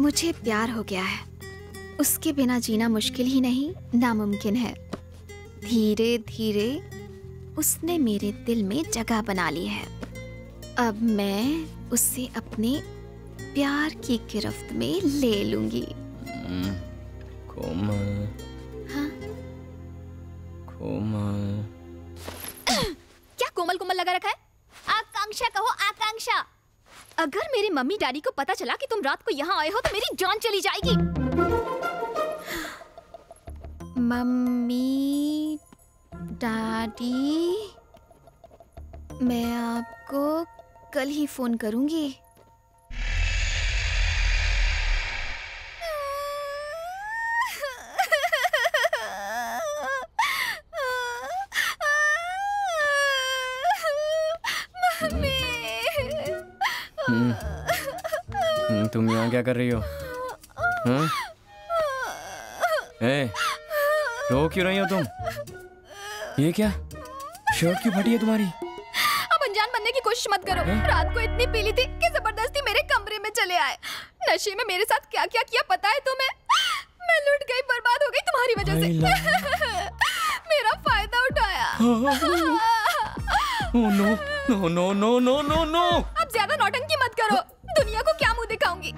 मुझे प्यार हो गया है। उसके बिना जीना मुश्किल ही नहीं, नामुमकिन है। धीरे धीरे उसने मेरे दिल में जगह बना ली है। अब मैं उसे अपने प्यार की गिरफ्त में ले लूंगी। कोमल। हाँ? कोमल। क्या कोमल कोमल लगा रखा है? आकांक्षा कहो, आकांक्षा। अगर मेरे मम्मी डैडी को पता चला कि तुम रात को यहाँ आए हो तो मेरी जान चली जाएगी। मम्मी डैडी, मैं आपको कल ही फोन करूंगी। तुम यहाँ क्या कर रही हो? रो क्यों रही हो तुम? ये क्या? शर्ट क्यों फटी है तुम्हारी? अब अनजान बनने की कोशिश मत करो। रात को इतनी पीली थी कि जबरदस्ती मेरे कमरे में चले आए। नशे में मेरे साथ क्या क्या किया पता है तुम्हें? मैं लुट गई, बर्बाद हो गई तुम्हारी वजह से। मेरा फायदा उठाया। No no no no no no no. अब ज्यादा नौटंकी मत करो। दुनिया को क्या मुंह दिखाऊंगी?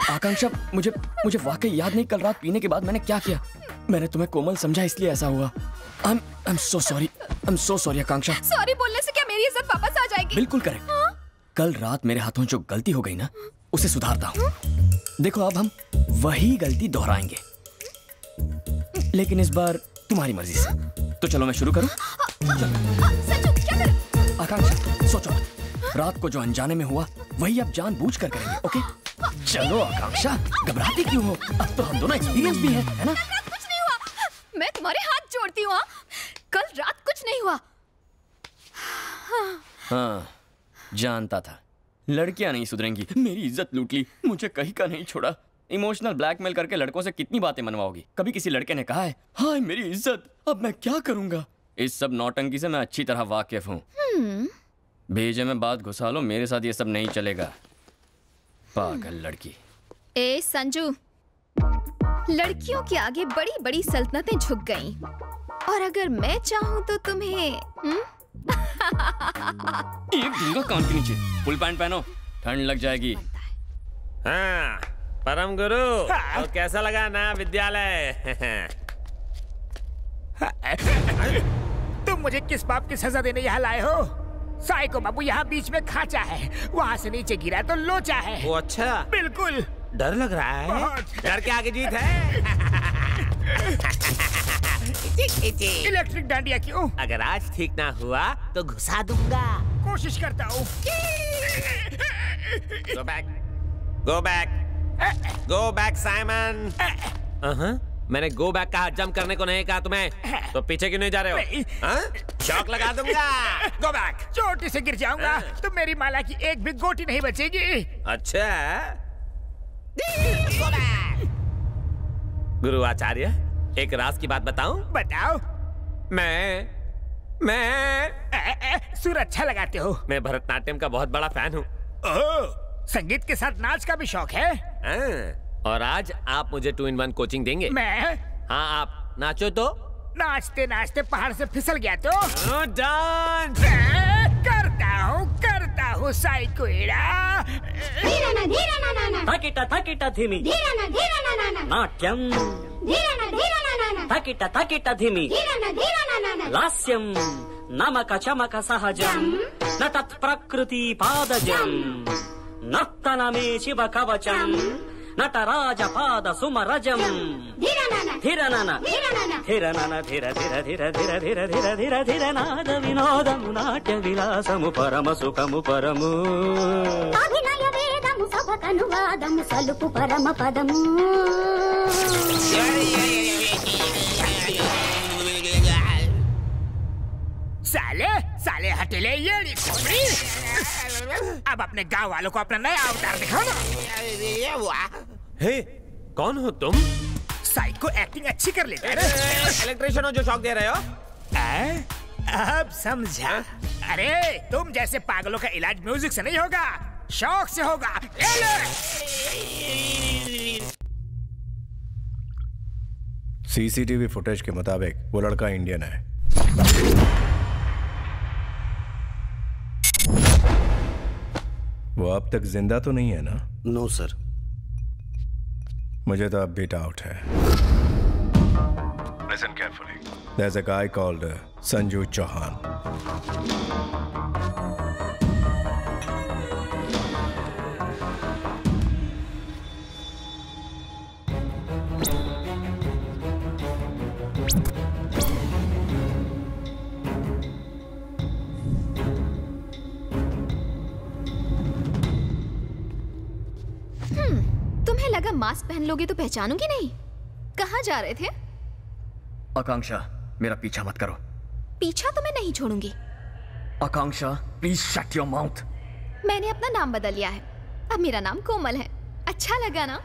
आकांक्षा, मुझे वाकई याद नहीं कल रात पीने के बाद मैंने क्या किया। मैंने तुम्हें कोमल समझा इसलिए ऐसा हुआ। I'm so sorry Akanksha. Sorry बोलने से क्या मेरी इज्जत वापस आ जाएगी? बिल्कुल करेक्ट। कल रात मेरे हाथों जो गलती हो गई ना, उसे सुधारता हूँ। देखो अब हम वही गलती दोहराएंगे, लेकिन इस बार तुम्हारी मर्जी से। तो चलो मैं शुरू करूँ? आकांक्षा सोचो, रात को जो अनजाने में हुआ वही अब जानबूझकर करेंगे, ओके? चलो आकांक्षा, घबराती क्यों हो? अब तो हम दोनों एक्सपीरियंस भी है ना? कुछ नहीं हुआ। मैं तुम्हारे हाथ जोड़ती हूँ। कल रात कुछ नहीं हुआ। हाँ, जानता था लड़कियां नहीं सुधरेंगी। मेरी इज्जत लूट ली, मुझे कहीं का नहीं छोड़ा। इमोशनल ब्लैकमेल करके लड़कों से कितनी बातें मनवाओगी? कभी किसी लड़के ने कहा है हाय मेरी इज्जत? अब मैं क्या करूंगा? इस सब नौटंकी से मैं अच्छी तरह वाकिफ हूँ। भेजे में बात घुसा लो, मेरे साथ ये सब नहीं चलेगा। पागल लड़की। ए संजू, लड़कियों के आगे बड़ी बड़ी सल्तनतें झुक गईं। और अगर मैं चाहूँ तो तुम्हें एक दूंगा कान के नीचे। फुल पैंट पहनो, ठंड लग जाएगी। हाँ, परम गुरु, तो कैसा लगा नया विद्यालय? तुम मुझे किस पाप की सजा देने यहाँ लाए हो? साइको बाबू यहाँ बीच में खाचा है, वहाँ से नीचे गिरा तो लोचा है। वो अच्छा? बिल्कुल। डर लग रहा है? डर के आगे जीत है। इलेक्ट्रिक डांडिया क्यों? अगर आज ठीक ना हुआ तो घुसा दूंगा। कोशिश करता हूँ। Go back, go back, go back, Simon. मैंने गो बैक कहा, जंप करने को नहीं कहा तुम्हें। तो पीछे क्यों नहीं जा रहे हो? शॉक लगा दूंगा। Go back. चोटी से गिर जाऊंगा तो मेरी माला की एक भी गोटी नहीं बचेगी। अच्छा, गो बैक। गुरु आचार्य, एक राज की बात बताऊं? बताओ। मैं सुर अच्छा लगाते हो। मैं भरतनाट्यम का बहुत बड़ा फैन हूँ। संगीत के साथ नाच का भी शौक है। और आज आप मुझे 2-in-1 कोचिंग देंगे? मैं? हाँ, आप नाचो तो। नाचते नाचते पहाड़ से फिसल गया तो? डांस करता हूँ साइकोइड़ा। थकिट धिमी नाट्यम, थकिट धिमी लास्यम, नमक चमक सहजम, न तत्प्रकृति पादजम, नर्तनमे शिव कवचम, नटराज पाद सुमरजम, धिरनन धिरनन धिर धिर धिर धिर धिर धिर धिर धिर नाद विनोदము నాట్య విలాసము పరమ సుఖము పరము అభినయ వేదము సభకను వాదము సలుపు పరమ పదము साले हटेले ये अब अपने गांव वालों को अपना नया अवतार दिखाओ ना। हे, कौन हो तुम? साइको एक्टिंग अच्छी कर लेते हैं। इलेक्ट्रिशियन हो जो शॉक दे रहे हो? अब समझा। अरे तुम जैसे पागलों का इलाज म्यूजिक से नहीं होगा, शौक से होगा। सीसीटीवी फुटेज के मुताबिक वो लड़का इंडियन है। वो अब तक जिंदा तो नहीं है ना? No sir. मुझे तो अब भी डाउट है। Listen carefully. There's a guy called Sanju Chauhan. तुम्हें लगा मास्क पहन लोगे तो पहचानूंगी नहीं? कहाँ जा रहे थे? आकांक्षा, मेरा पीछा मत करो। पीछा तो मैं नहीं छोड़ूंगी। आकांक्षा, प्लीज शट योर माउथ। मैंने अपना नाम बदल लिया है, अब मेरा नाम कोमल है। अच्छा लगा ना?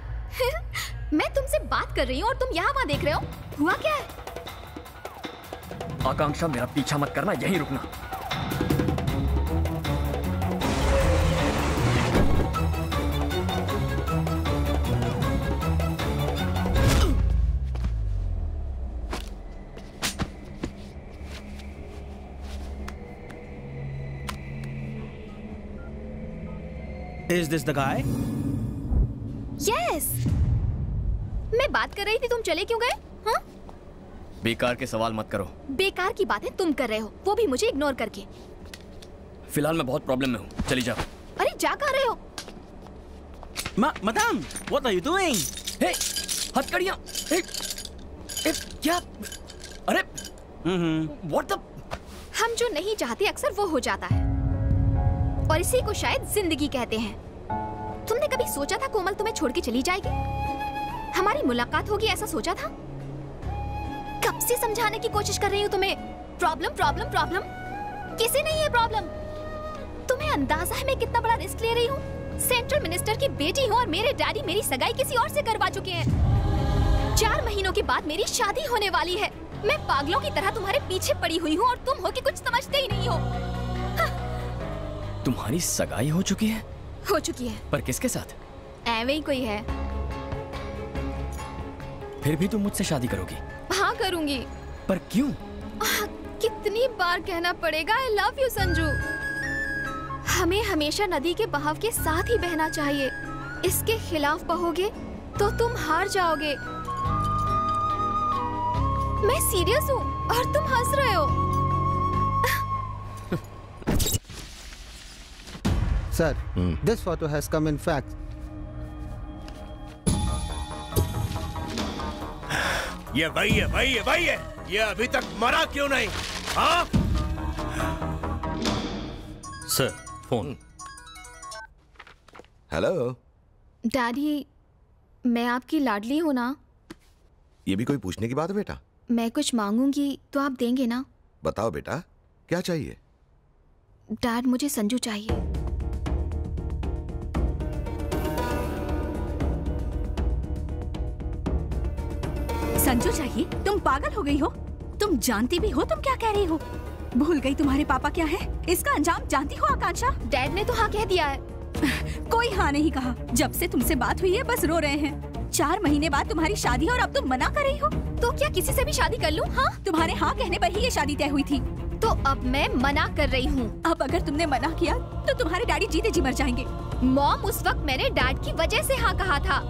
मैं तुमसे बात कर रही हूँ और तुम यहाँ वहाँ देख रहे हो। हुआ क्या है? आकांक्षा, मेरा पीछा मत करना, यहीं रुकना। Is this the guy? Yes. मैं बात कर रही थी, तुम चले क्यों गए? हाँ? बेकार के सवाल मत करो। बेकार की बातें तुम कर रहे हो, वो भी मुझे इग्नोर करके। फिलहाल मैं बहुत प्रॉब्लम में हूँ, चली जाओ। अरे जा कहाँ रहे हो? Madam, what are you doing? हे, हथकड़ियाँ। हे, क्या? अरे, what the? हम जो नहीं चाहते अक्सर वो हो जाता है, और इसी को शायद जिंदगी कहते हैं। तुमने कभी सोचा था कोमल तुम्हें छोड़ के चली जाएगी? हमारी मुलाकात होगी ऐसा सोचा था? कब से समझाने की कोशिश कर रही हूँ तुम्हें, प्रॉब्लम प्रॉब्लम प्रॉब्लम। किसी नहीं है प्रॉब्लम। तुम्हें अंदाजा है मैं कितना बड़ा रिस्क ले रही हूँ? सेंट्रल मिनिस्टर की बेटी हूँ और मेरे डैडी मेरी सगाई किसी और से करवा चुके हैं। 4 महीनों के बाद मेरी शादी होने वाली है। मैं पागलों की तरह तुम्हारे पीछे पड़ी हुई हूँ और तुम हो कि कुछ समझते ही नहीं हो। तुम्हारी सगाई हो चुकी है? हो चुकी है। पर किसके साथ? ऐवे ही कोई है। फिर भी तुम मुझसे शादी करोगी? हाँ करूंगी। पर क्यों? कितनी बार कहना पड़ेगा I love you संजू। हमें हमेशा नदी के बहाव के साथ ही बहना चाहिए। इसके खिलाफ बहोगे तो तुम हार जाओगे। मैं सीरियस हूँ और तुम हंस रहे हो। Sir, this photo has come in fax. ये वही है। ये अभी तक मरा क्यों नहीं? हाँ? Sir, phone. हेलो। डैडी, मैं आपकी लाडली हूँ ना? ये भी कोई पूछने की बात है बेटा? मैं कुछ मांगूंगी तो आप देंगे ना? बताओ बेटा, क्या चाहिए? डैड, मुझे संजू चाहिए। संजू चाहिए? तुम पागल हो गई हो? तुम जानती भी हो तुम क्या कह रही हो? भूल गई तुम्हारे पापा क्या है? इसका अंजाम जानती हो आकांक्षा? डैड ने तो हाँ कह दिया है। कोई हाँ नहीं कहा। जब से तुमसे बात हुई है बस रो रहे हैं। 4 महीने बाद तुम्हारी शादी और अब तुम मना कर रही हो। तो क्या किसी से भी शादी कर लूं? हाँ, तुम्हारे हाँ कहने पर ही ये शादी तय हुई थी। तो अब मैं मना कर रही हूँ। अब अगर तुमने मना किया तो तुम्हारे डैडी जीते जी मर जाएंगे। मॉम, उस वक्त मैंने डैड की वजह से हाँ कहा था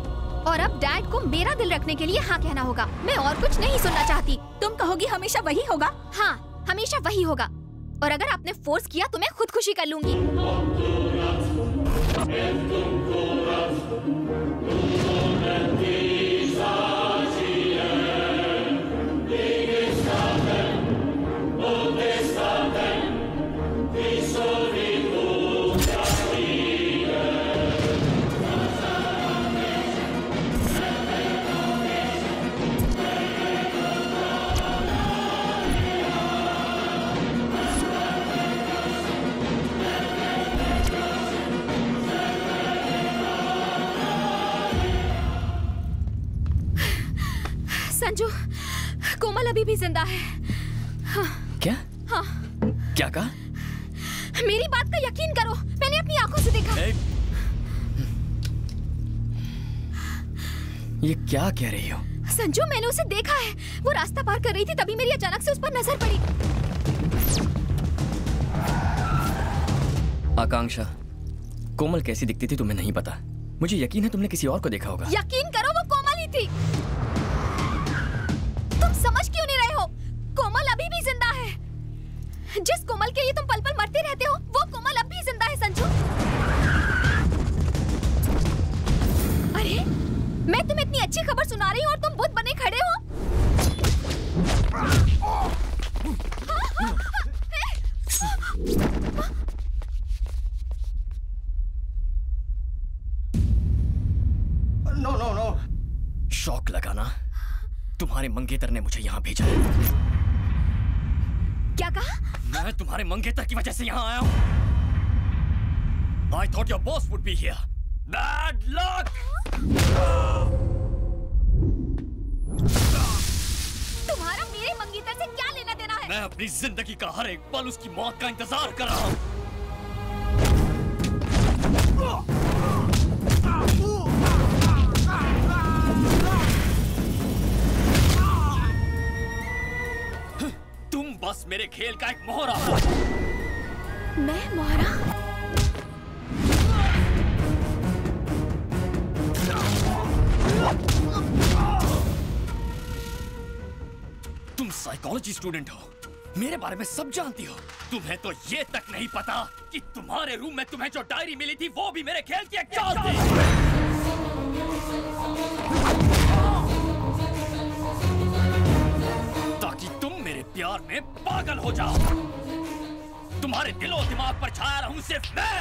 और अब डैड को मेरा दिल रखने के लिए हाँ कहना होगा। मैं और कुछ नहीं सुनना चाहती। तुम कहोगी हमेशा वही होगा? हाँ, हमेशा वही होगा। और अगर आपने फोर्स किया तो मैं खुदकुशी कर लूंगी। संजू, कोमल अभी भी जिंदा है। हाँ। क्या? हाँ। क्या कहा? मेरी बात का यकीन करो, मैंने अपनी आंखों से देखा। ये क्या कह रही हो? संजू, मैंने उसे देखा है। वो रास्ता पार कर रही थी, तभी मेरी अचानक से उस पर नजर पड़ी। आकांक्षा, कोमल कैसी दिखती थी तुम्हें नहीं पता। मुझे यकीन है तुमने किसी और को देखा होगा। यकीन करो, वो कोमल ही थी। तुम समझ क्यों नहीं रहे हो? कोमल अभी भी जिंदा है। जिस कोमल के लिए तुम पल पल मरते रहते हो, वो कोमल अब भी जिंदा है संजू। अरे, मैं तुम्हें इतनी अच्छी खबर सुना रही हूँ और तुम बुत बने खड़े हो। नो नो नो, शौक लगाना। तुम्हारे मंगेतर ने मुझे यहाँ भेजा है। क्या कहा? मैं तुम्हारे मंगेतर की वजह से यहाँ आया हूँ। I thought your boss would be here. Bad luck! तुम्हारा मेरे मंगेतर से क्या लेना देना है? मैं अपनी जिंदगी का हर एक पल उसकी मौत का इंतजार कर रहा हूँ। तुम बस मेरे खेल का एक मोहरा हो। मैं मोहरा? तुम साइकोलॉजी स्टूडेंट हो, मेरे बारे में सब जानती हो। तुम्हें तो ये तक नहीं पता कि तुम्हारे रूम में तुम्हें जो डायरी मिली थी वो भी मेरे खेल की एक चाल थी। ताकि तुम मेरे प्यार में पागल हो जाओ। तुम्हारे दिलो दिमाग पर छाया रहूं सिर्फ मैं।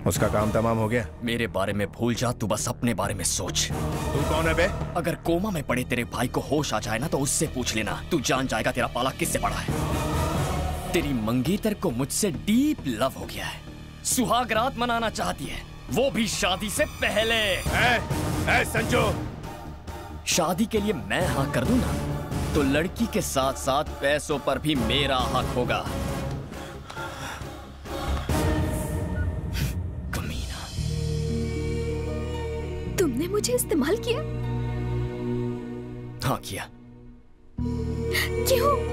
उसका काम तमाम हो गया। मेरे बारे में भूल जा, तू बस अपने बारे में सोच। तू कौन है बे? अगर कोमा में पड़े तेरे भाई को होश आ जाए ना तो उससे पूछ लेना। तू जान जाएगा तेरा पाला किससे पड़ा है। तेरी मंगेतर को मुझसे डीप लव हो गया है। सुहाग रात मनाना चाहती है, वो भी शादी से पहले। ए संजू, शादी के लिए मैं हाँ कर दूं ना तो लड़की के साथ साथ पैसों पर भी मेरा हक होगा। तुमने मुझे इस्तेमाल किया? हाँ किया। क्यों?